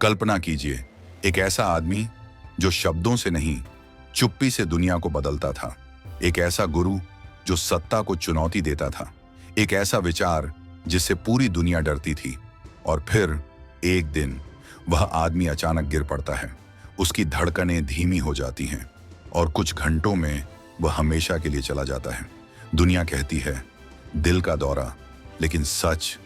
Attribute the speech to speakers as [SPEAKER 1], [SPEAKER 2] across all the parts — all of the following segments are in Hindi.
[SPEAKER 1] कल्पना कीजिए, एक ऐसा आदमी जो शब्दों से नहीं, चुप्पी से दुनिया को बदलता था। एक ऐसा गुरु जो सत्ता को चुनौती देता था। एक ऐसा विचार जिससे पूरी दुनिया डरती थी। और फिर एक दिन वह आदमी अचानक गिर पड़ता है। उसकी धड़कनें धीमी हो जाती हैं और कुछ घंटों में वह हमेशा के लिए चला जाता है। दुनिया कहती है दिल का दौरा, लेकिन सच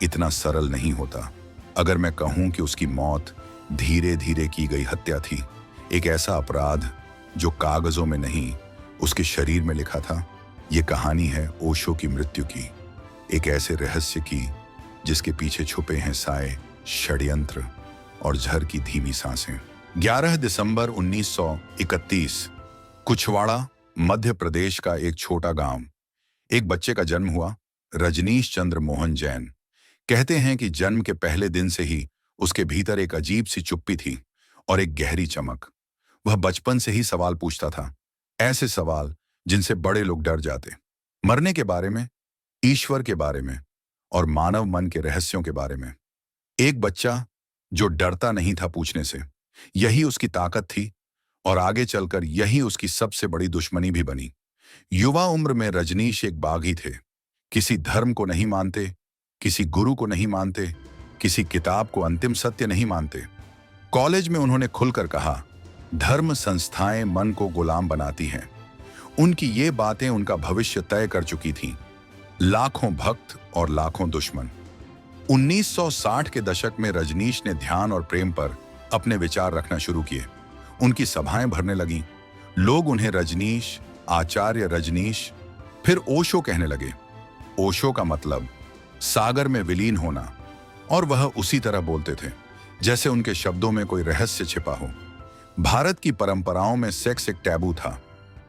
[SPEAKER 1] इतना सरल नहीं होता। अगर मैं कहूं कि उसकी मौत धीरे धीरे की गई हत्या थी, एक ऐसा अपराध जो कागजों में नहीं उसके शरीर में लिखा था। यह कहानी है ओशो की मृत्यु की, एक ऐसे रहस्य की जिसके पीछे छुपे हैं साए, षड्यंत्र और झर की धीमी सांसें। 11 दिसंबर 1931 कुछवाड़ा, मध्य प्रदेश का एक छोटा गांव। एक बच्चे का जन्म हुआ, रजनीश चंद्र मोहन जैन। कहते हैं कि जन्म के पहले दिन से ही उसके भीतर एक अजीब सी चुप्पी थी और एक गहरी चमक। वह बचपन से ही सवाल पूछता था, ऐसे सवाल जिनसे बड़े लोग डर जाते। मरने के बारे में, ईश्वर के बारे में और मानव मन के रहस्यों के बारे में। एक बच्चा जो डरता नहीं था पूछने से, यही उसकी ताकत थी और आगे चलकर यही उसकी सबसे बड़ी दुश्मनी भी बनी। युवा उम्र में रजनीश एक बागी थे। किसी धर्म को नहीं मानते, किसी गुरु को नहीं मानते, किसी किताब को अंतिम सत्य नहीं मानते। कॉलेज में उन्होंने खुलकर कहा, धर्म संस्थाएं मन को गुलाम बनाती हैं। उनकी ये बातें उनका भविष्य तय कर चुकी थीं। लाखों भक्त और लाखों दुश्मन। 1960 के दशक में रजनीश ने ध्यान और प्रेम पर अपने विचार रखना शुरू किए। उनकी सभाएं भरने लगीं। लोग उन्हें रजनीश, आचार्य रजनीश, फिर ओशो कहने लगे। ओशो का मतलब सागर में विलीन होना, और वह उसी तरह बोलते थे जैसे उनके शब्दों में कोई रहस्य छिपा हो। भारत की परंपराओं में सेक्स एक टैबू था,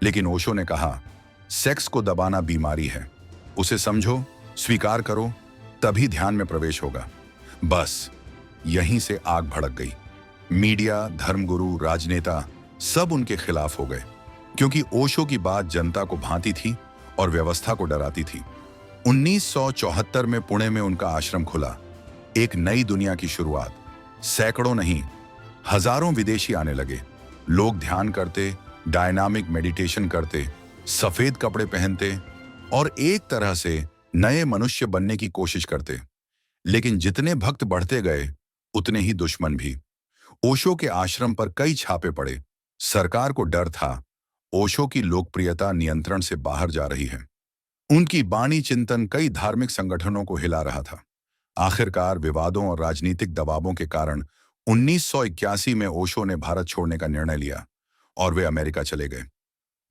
[SPEAKER 1] लेकिन ओशो ने कहा, सेक्स को दबाना बीमारी है, उसे समझो, स्वीकार करो, तभी ध्यान में प्रवेश होगा। बस यहीं से आग भड़क गई। मीडिया, धर्मगुरु, राजनेता सब उनके खिलाफ हो गए, क्योंकि ओशो की बात जनता को भाती थी और व्यवस्था को डराती थी। 1974 में पुणे में उनका आश्रम खुला। एक नई दुनिया की शुरुआत। सैकड़ों नहीं, हजारों विदेशी आने लगे। लोग ध्यान करते, डायनामिक मेडिटेशन करते, सफेद कपड़े पहनते और एक तरह से नए मनुष्य बनने की कोशिश करते। लेकिन जितने भक्त बढ़ते गए, उतने ही दुश्मन भी। ओशो के आश्रम पर कई छापे पड़े। सरकार को डर था, ओशो की लोकप्रियता नियंत्रण से बाहर जा रही है। उनकी बाणी चिंतन कई धार्मिक संगठनों को हिला रहा था। आखिरकार विवादों और राजनीतिक दबावों के कारण 1981 में ओशो ने भारत छोड़ने का निर्णय लिया और वे अमेरिका चले गए।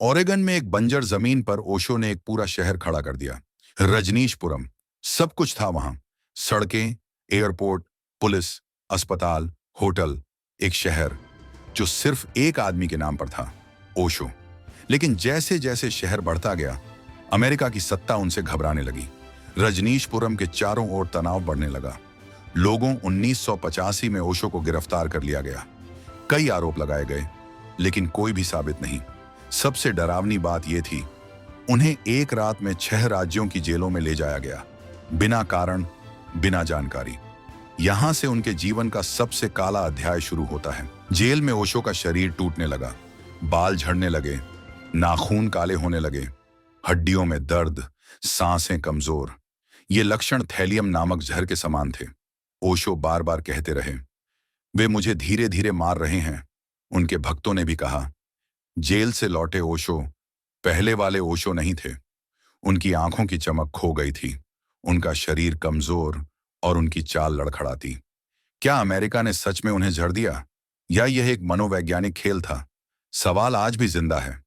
[SPEAKER 1] ओरेगन में एक बंजर जमीन पर ओशो ने एक पूरा शहर खड़ा कर दिया। रजनीशपुरम। सब कुछ था वहां, सड़कें, एयरपोर्ट, पुलिस, अस्पताल, होटल। एक शहर जो सिर्फ एक आदमी के नाम पर था, ओशो। लेकिन जैसे जैसे शहर बढ़ता गया, अमेरिका की सत्ता उनसे घबराने लगी। रजनीशपुरम के चारों ओर तनाव बढ़ने लगा। लोगों 1985 में ओशो को गिरफ्तार कर लिया गया। कई आरोप लगाए गए, लेकिन कोई भी साबित नहीं। सबसे डरावनी बात यह थी, उन्हें एक रात में 6 राज्यों की जेलों में ले जाया गया, बिना कारण, बिना जानकारी। यहां से उनके जीवन का सबसे काला अध्याय शुरू होता है। जेल में ओशो का शरीर टूटने लगा, बाल झड़ने लगे, नाखून काले होने लगे, हड्डियों में दर्द, सांसें कमजोर। ये लक्षण थैलियम नामक जहर के समान थे। ओशो बार बार कहते रहे, वे मुझे धीरे धीरे मार रहे हैं। उनके भक्तों ने भी कहा। जेल से लौटे ओशो पहले वाले ओशो नहीं थे। उनकी आंखों की चमक खो गई थी, उनका शरीर कमजोर और उनकी चाल लड़खड़ाती। क्या अमेरिका ने सच में उन्हें जड़ दिया, या यह एक मनोवैज्ञानिक खेल था? सवाल आज भी जिंदा है।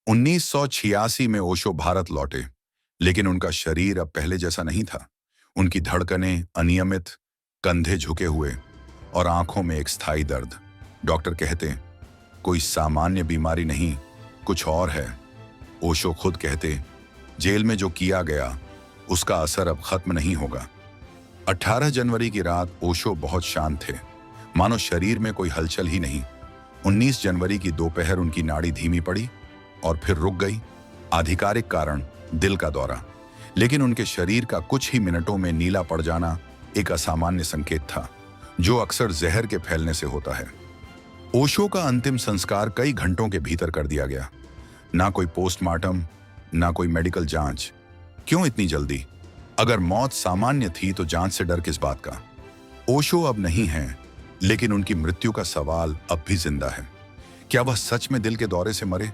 [SPEAKER 1] 1986 में ओशो भारत लौटे, लेकिन उनका शरीर अब पहले जैसा नहीं था। उनकी धड़कनें अनियमित, कंधे झुके हुए और आंखों में एक स्थायी दर्द। डॉक्टर कहते, कोई सामान्य बीमारी नहीं, कुछ और है। ओशो खुद कहते, जेल में जो किया गया उसका असर अब खत्म नहीं होगा। 18 जनवरी की रात ओशो बहुत शांत थे, मानो शरीर में कोई हलचल ही नहीं। 19 जनवरी की दोपहर उनकी नाड़ी धीमी पड़ी और फिर रुक गई। आधिकारिक कारण दिल का दौरा, लेकिन उनके शरीर का कुछ ही मिनटों में नीला पड़ जाना एक असामान्य संकेत था। जो अक्सर जहर के फैलने से होता है। ओशो का अंतिम संस्कार कई घंटों के भीतर कर दिया गया। ना कोई पोस्टमार्टम, ना कोई मेडिकल जांच। क्यों इतनी जल्दी? अगर मौत सामान्य थी तो जांच से डर किस बात का? ओशो अब नहीं हैं, लेकिन उनकी मृत्यु का सवाल अब भी जिंदा है। क्या वह सच में दिल के दौरे से मरे,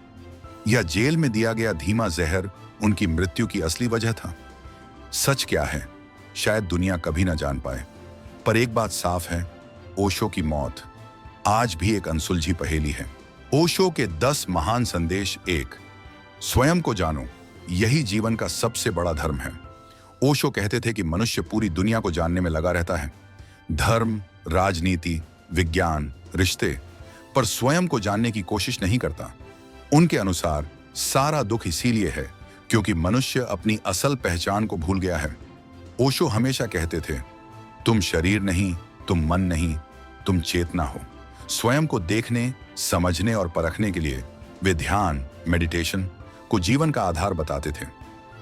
[SPEAKER 1] या जेल में दिया गया धीमा जहर उनकी मृत्यु की असली वजह था? सच क्या है, शायद दुनिया कभी ना जान पाए। पर एक बात साफ है, ओशो की मौत आज भी एक अनसुलझी पहेली है। ओशो के 10 महान संदेश। 1, स्वयं को जानो, यही जीवन का सबसे बड़ा धर्म है। ओशो कहते थे कि मनुष्य पूरी दुनिया को जानने में लगा रहता है, धर्म, राजनीति, विज्ञान, रिश्ते, पर स्वयं को जानने की कोशिश नहीं करता। उनके अनुसार सारा दुख इसीलिए है क्योंकि मनुष्य अपनी असल पहचान को भूल गया है। ओशो हमेशा कहते थे, तुम शरीर नहीं, तुम मन नहीं, तुम चेतना हो। स्वयं को देखने, समझने और परखने के लिए वे ध्यान, मेडिटेशन को जीवन का आधार बताते थे।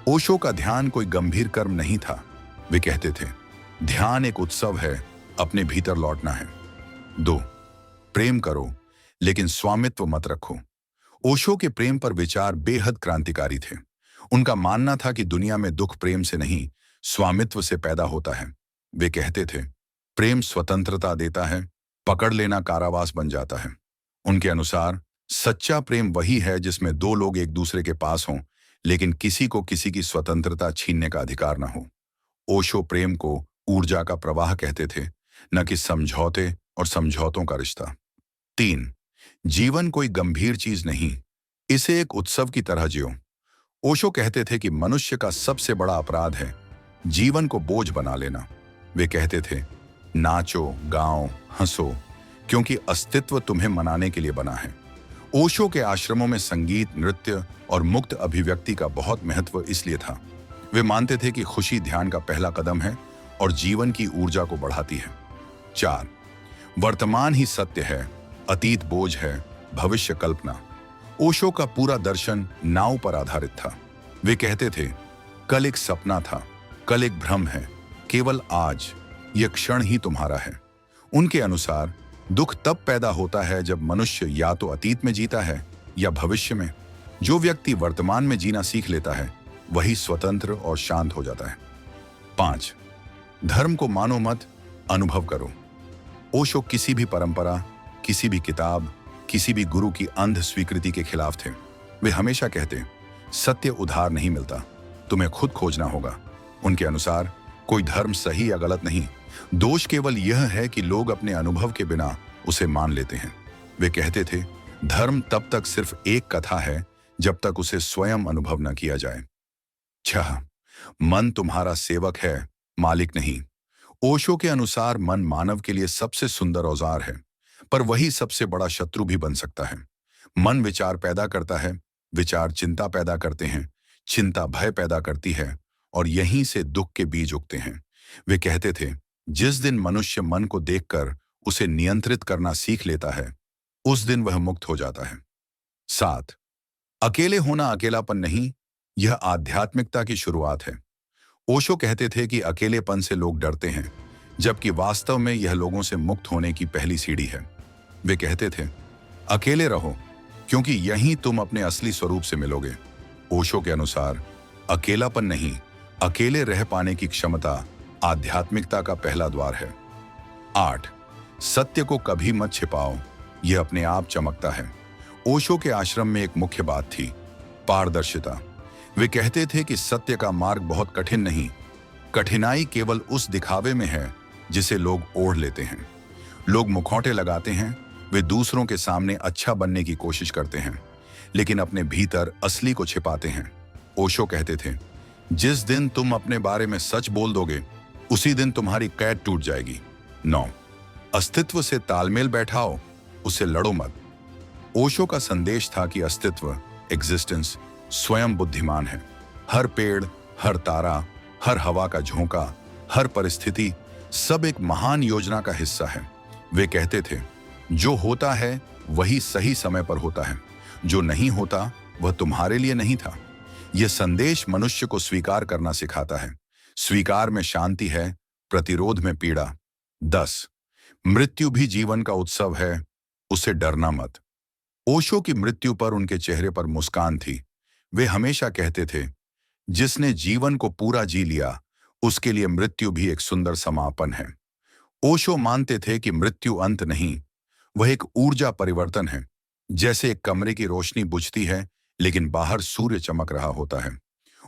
[SPEAKER 1] ओशो का ध्यान कोई गंभीर कर्म नहीं था। वे कहते थे, ध्यान एक उत्सव है, अपने भीतर लौटना है। 2, प्रेम करो लेकिन स्वामित्व मत रखो। ओशो के प्रेम पर विचार बेहद क्रांतिकारी थे। उनका मानना था कि दुनिया में दुख प्रेम से नहीं, स्वामित्व से पैदा होता है। वे कहते थे, प्रेम स्वतंत्रता देता है, पकड़ लेना कारावास बन जाता है। उनके अनुसार सच्चा प्रेम वही है जिसमें 2 लोग एक दूसरे के पास हों, लेकिन किसी को किसी की स्वतंत्रता छीनने का अधिकार न हो। ओशो प्रेम को ऊर्जा का प्रवाह कहते थे, न कि समझौते और समझौतों का रिश्ता। 3, जीवन कोई गंभीर चीज नहीं, इसे एक उत्सव की तरह जियो। ओशो कहते थे कि मनुष्य का सबसे बड़ा अपराध है जीवन को बोझ बना लेना। वे कहते थे, नाचो, गाओ, हंसो, क्योंकि अस्तित्व तुम्हें मनाने के लिए बना है। ओशो के आश्रमों में संगीत, नृत्य और मुक्त अभिव्यक्ति का बहुत महत्व इसलिए था। वे मानते थे कि खुशी ध्यान का पहला कदम है और जीवन की ऊर्जा को बढ़ाती है। 4, वर्तमान ही सत्य है, अतीत बोझ है, भविष्य कल्पना। ओशो का पूरा दर्शन नाव पर आधारित था। वे कहते थे, कल एक सपना था, कल एक भ्रम है, केवल आज, यह क्षण ही तुम्हारा है। उनके अनुसार दुख तब पैदा होता है जब मनुष्य या तो अतीत में जीता है या भविष्य में। जो व्यक्ति वर्तमान में जीना सीख लेता है वही स्वतंत्र और शांत हो जाता है। 5, धर्म को मानो मत, अनुभव करो। ओशो किसी भी परंपरा, किसी भी किताब, किसी भी गुरु की अंध स्वीकृति के खिलाफ थे। वे हमेशा कहते, सत्य उधार नहीं मिलता, तुम्हें खुद खोजना होगा। उनके अनुसार कोई धर्म सही या गलत नहीं, दोष केवल यह है कि लोग अपने अनुभव के बिना उसे मान लेते हैं। वे कहते थे, धर्म तब तक सिर्फ एक कथा है जब तक उसे स्वयं अनुभव न किया जाए। 6, मन तुम्हारा सेवक है, मालिक नहीं। ओशो के अनुसार मन मानव के लिए सबसे सुंदर औजार है, पर वही सबसे बड़ा शत्रु भी बन सकता है। मन विचार पैदा करता है, विचार चिंता पैदा करते हैं, चिंता भय पैदा करती है और यहीं से दुख के बीज उगते हैं। वे कहते थे, जिस दिन मनुष्य मन को देखकर उसे नियंत्रित करना सीख लेता है, उस दिन वह मुक्त हो जाता है। 7, अकेले होना अकेलापन नहीं, यह आध्यात्मिकता की शुरुआत है। ओशो कहते थे कि अकेलेपन से लोग डरते हैं, जबकि वास्तव में यह लोगों से मुक्त होने की पहली सीढ़ी है। वे कहते थे, अकेले रहो, क्योंकि यहीं तुम अपने असली स्वरूप से मिलोगे। ओशो के अनुसार अकेलापन नहीं, अकेले रह पाने की क्षमता आध्यात्मिकता का पहला द्वार है। 8, सत्य को कभी मत छिपाओ, यह अपने आप चमकता है। ओशो के आश्रम में एक मुख्य बात थी, पारदर्शिता। वे कहते थे कि सत्य का मार्ग बहुत कठिन नहीं, कठिनाई केवल उस दिखावे में है जिसे लोग ओढ़ लेते हैं। लोग मुखौटे लगाते हैं, वे दूसरों के सामने अच्छा बनने की कोशिश करते हैं, लेकिन अपने भीतर असली को छिपाते हैं। ओशो कहते थे, जिस दिन तुम अपने बारे में सच बोल दोगे, उसी दिन तुम्हारी कैद टूट जाएगी। 9, अस्तित्व से तालमेल बैठाओ, उसे लड़ो मत। ओशो का संदेश था कि अस्तित्व, एग्जिस्टेंस, स्वयं बुद्धिमान है। हर पेड़, हर तारा, हर हवा का झोंका, हर परिस्थिति, सब एक महान योजना का हिस्सा है। वे कहते थे, जो होता है वही सही समय पर होता है, जो नहीं होता वह तुम्हारे लिए नहीं था। यह संदेश मनुष्य को स्वीकार करना सिखाता है। स्वीकार में शांति है, प्रतिरोध में पीड़ा। 10, मृत्यु भी जीवन का उत्सव है, उससे डरना मत। ओशो की मृत्यु पर उनके चेहरे पर मुस्कान थी। वे हमेशा कहते थे, जिसने जीवन को पूरा जी लिया, उसके लिए मृत्यु भी एक सुंदर समापन है। ओशो मानते थे कि मृत्यु अंत नहीं, वह एक ऊर्जा परिवर्तन है। जैसे एक कमरे की रोशनी बुझती है, लेकिन बाहर सूर्य चमक रहा होता है।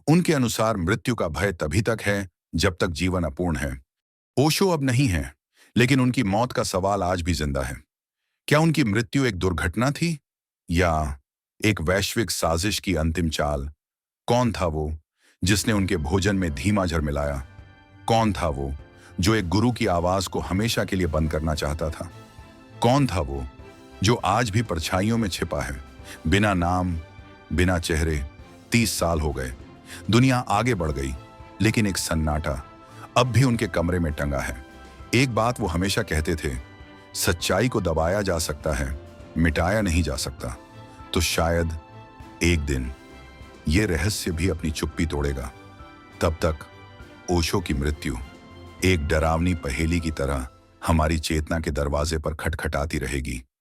[SPEAKER 1] उनके अनुसार मृत्यु का भय तभी तक है जब तक जीवन अपूर्ण है। ओशो अब नहीं है, लेकिन उनकी मौत का सवाल आज भी जिंदा है। क्या उनकी मृत्यु एक दुर्घटना थी या एक वैश्विक साजिश की अंतिम चाल? कौन था वो जिसने उनके भोजन में धीमा जहर मिलाया? कौन था वो जो एक गुरु की आवाज को हमेशा के लिए बंद करना चाहता था? कौन था वो जो आज भी परछाइयों में छिपा है, बिना नाम, बिना चेहरे? 30 साल हो गए, दुनिया आगे बढ़ गई, लेकिन एक सन्नाटा अब भी उनके कमरे में टंगा है। एक बात वो हमेशा कहते थे, सच्चाई को दबाया जा सकता है, मिटाया नहीं जा सकता। तो शायद एक दिन ये रहस्य भी अपनी चुप्पी तोड़ेगा। तब तक ओशो की मृत्यु एक डरावनी पहेली की तरह हमारी चेतना के दरवाजे पर खटखटाती रहेगी।